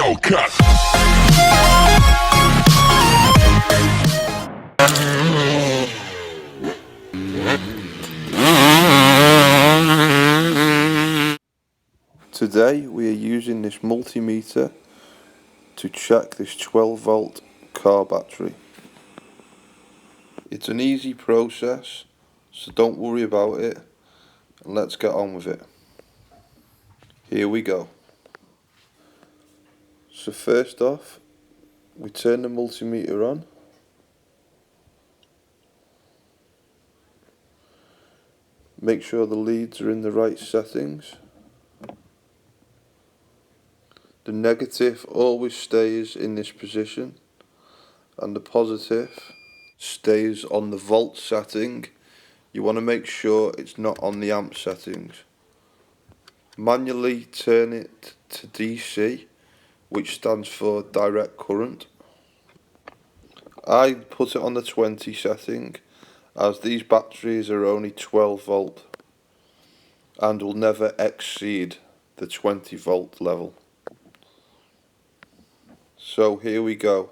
Hellcat. Today we are using this multimeter to check this 12 volt car battery. It's an easy process, so don't worry about it, and let's get on with it. Here we go. So first off, we turn the multimeter on. Make sure the leads are in the right settings. The negative always stays in this position and the positive stays on the volt setting. You want to make sure it's not on the amp settings. Manually turn it to DC, which stands for direct current. I put it on the 20 setting as these batteries are only 12 volt and will never exceed the 20 volt level. So here we go.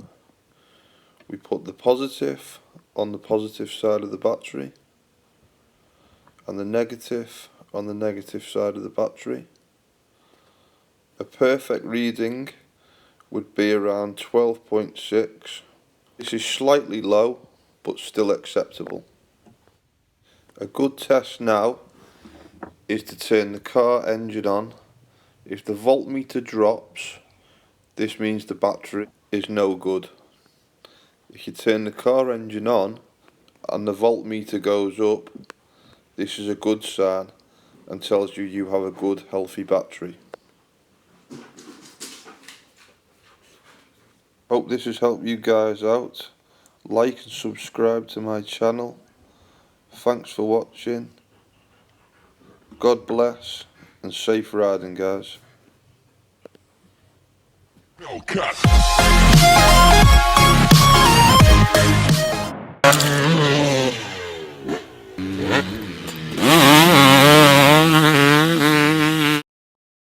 We put the positive on the positive side of the battery and the negative on the negative side of the battery. A perfect reading would be around 12.6. This is slightly low but still acceptable. A good test now is to turn the car engine on. If the voltmeter drops, this means the battery is no good. If you turn the car engine on and the voltmeter goes up, this is a good sign and tells you have a good healthy battery. Hope this has helped you guys out. Like and subscribe to my channel. Thanks for watching. God bless and safe riding, guys. Hellcat.